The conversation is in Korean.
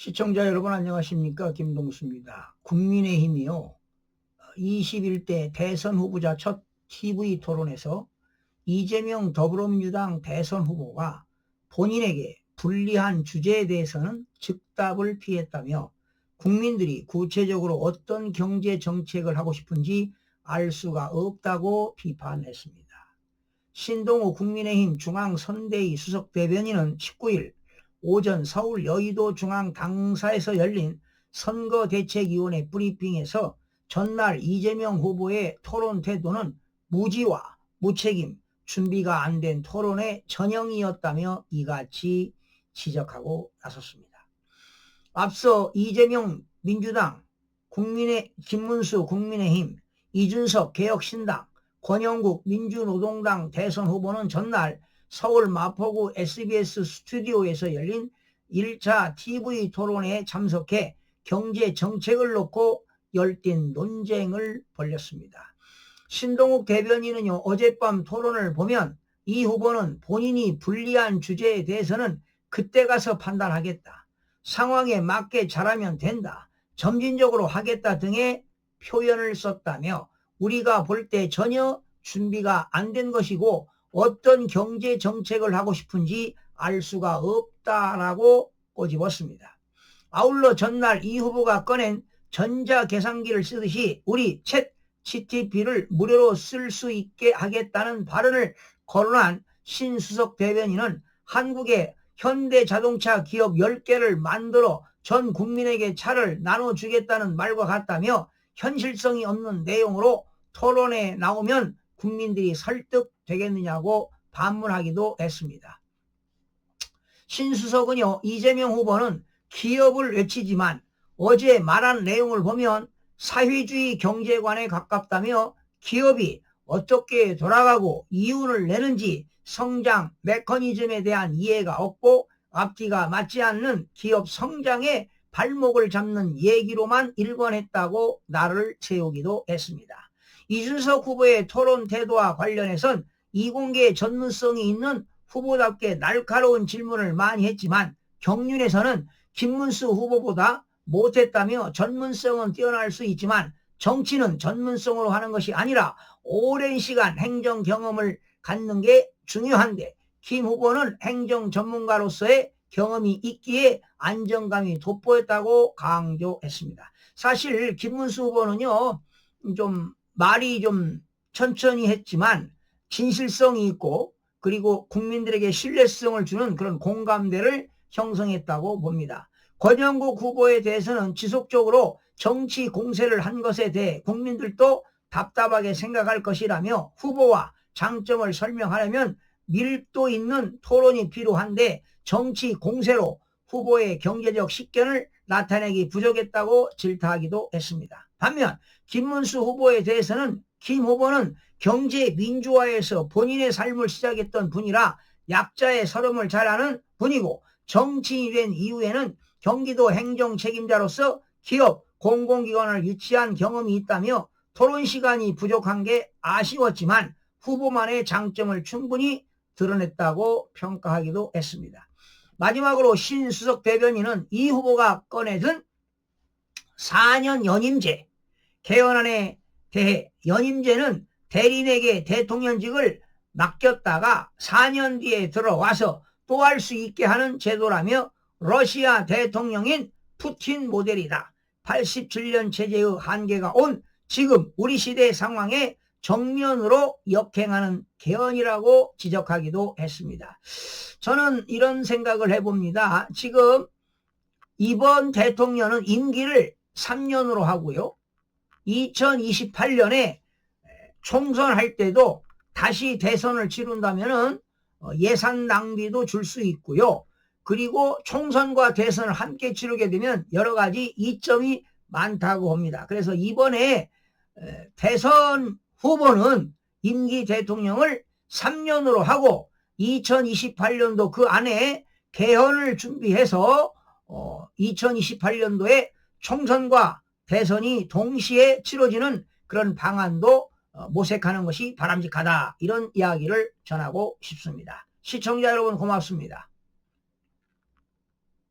시청자 여러분 안녕하십니까? 김동수입니다. 국민의힘이요. 21대 대선 후보자 첫 TV 토론에서 이재명 더불어민주당 대선 후보가 본인에게 불리한 주제에 대해서는 즉답을 피했다며 국민들이 구체적으로 어떤 경제 정책을 하고 싶은지 알 수가 없다고 비판했습니다. 신동우 국민의힘 중앙선대위 수석대변인은 19일 오전 서울 여의도 중앙당사에서 열린 선거대책위원회 브리핑에서 전날 이재명 후보의 토론 태도는 무지와 무책임, 준비가 안 된 토론의 전형이었다며 이같이 지적하고 나섰습니다. 앞서 이재명 민주당, 김문수 국민의힘, 이준석 개혁신당, 권영국 민주노동당 대선 후보는 전날 서울 마포구 SBS 스튜디오에서 열린 1차 TV 토론회에 참석해 경제 정책을 놓고 열띤 논쟁을 벌였습니다. 신동욱 대변인은요, 어젯밤 토론을 보면 이 후보는 본인이 불리한 주제에 대해서는 그때 가서 판단하겠다, 상황에 맞게 잘하면 된다, 점진적으로 하겠다 등의 표현을 썼다며 우리가 볼 때 전혀 준비가 안 된 것이고 어떤 경제 정책을 하고 싶은지 알 수가 없다라고 꼬집었습니다. 아울러 전날 이 후보가 꺼낸 전자계산기를 쓰듯이 우리 챗 GTP를 무료로 쓸 수 있게 하겠다는 발언을 거론한 신수석 대변인은 한국의 현대자동차 기업 10개를 만들어 전 국민에게 차를 나눠주겠다는 말과 같다며 현실성이 없는 내용으로 토론에 나오면 국민들이 설득되겠느냐고 반문하기도 했습니다. 신수석은요, 이재명 후보는 기업을 외치지만 어제 말한 내용을 보면 사회주의 경제관에 가깝다며 기업이 어떻게 돌아가고 이윤을 내는지 성장 메커니즘에 대한 이해가 없고 앞뒤가 맞지 않는 기업 성장에 발목을 잡는 얘기로만 일관했다고 날을 세우기도 했습니다. 이준석 후보의 토론 태도와 관련해선 이공계 전문성이 있는 후보답게 날카로운 질문을 많이 했지만 경륜에서는 김문수 후보보다 못했다며 전문성은 뛰어날 수 있지만 정치는 전문성으로 하는 것이 아니라 오랜 시간 행정 경험을 갖는 게 중요한데 김 후보는 행정 전문가로서의 경험이 있기에 안정감이 돋보였다고 강조했습니다. 사실 김문수 후보는요, 좀 말이 좀 천천히 했지만 진실성이 있고 그리고 국민들에게 신뢰성을 주는 그런 공감대를 형성했다고 봅니다. 권영국 후보에 대해서는 지속적으로 정치 공세를 한 것에 대해 국민들도 답답하게 생각할 것이라며 후보와 장점을 설명하려면 밀도 있는 토론이 필요한데 정치 공세로 후보의 경제적 식견을 나타내기 부족했다고 질타하기도 했습니다. 반면 김문수 후보에 대해서는 김 후보는 경제 민주화에서 본인의 삶을 시작했던 분이라 약자의 서름을 잘 아는 분이고 정치인이 된 이후에는 경기도 행정 책임자로서 기업, 공공기관을 유치한 경험이 있다며 토론 시간이 부족한 게 아쉬웠지만 후보만의 장점을 충분히 드러냈다고 평가하기도 했습니다. 마지막으로 신수석 대변인은 이 후보가 꺼내든 4년 연임제 개헌안에 대해 연임제는 대리인에게 대통령직을 맡겼다가 4년 뒤에 들어와서 또 할 수 있게 하는 제도라며 러시아 대통령인 푸틴 모델이다. 87년 체제의 한계가 온 지금 우리 시대 상황에 정면으로 역행하는 개헌이라고 지적하기도 했습니다. 저는 이런 생각을 해봅니다. 지금 이번 대통령은 임기를 3년으로 하고요. 2028년에 총선할 때도 다시 대선을 치른다면 예산 낭비도 줄 수 있고요. 그리고 총선과 대선을 함께 치르게 되면 여러 가지 이점이 많다고 봅니다. 그래서 이번에 대선 후보는 임기 대통령을 3년으로 하고 2028년도 그 안에 개헌을 준비해서 2028년도에 총선과 대선이 동시에 치러지는 그런 방안도 모색하는 것이 바람직하다, 이런 이야기를 전하고 싶습니다. 시청자 여러분 고맙습니다.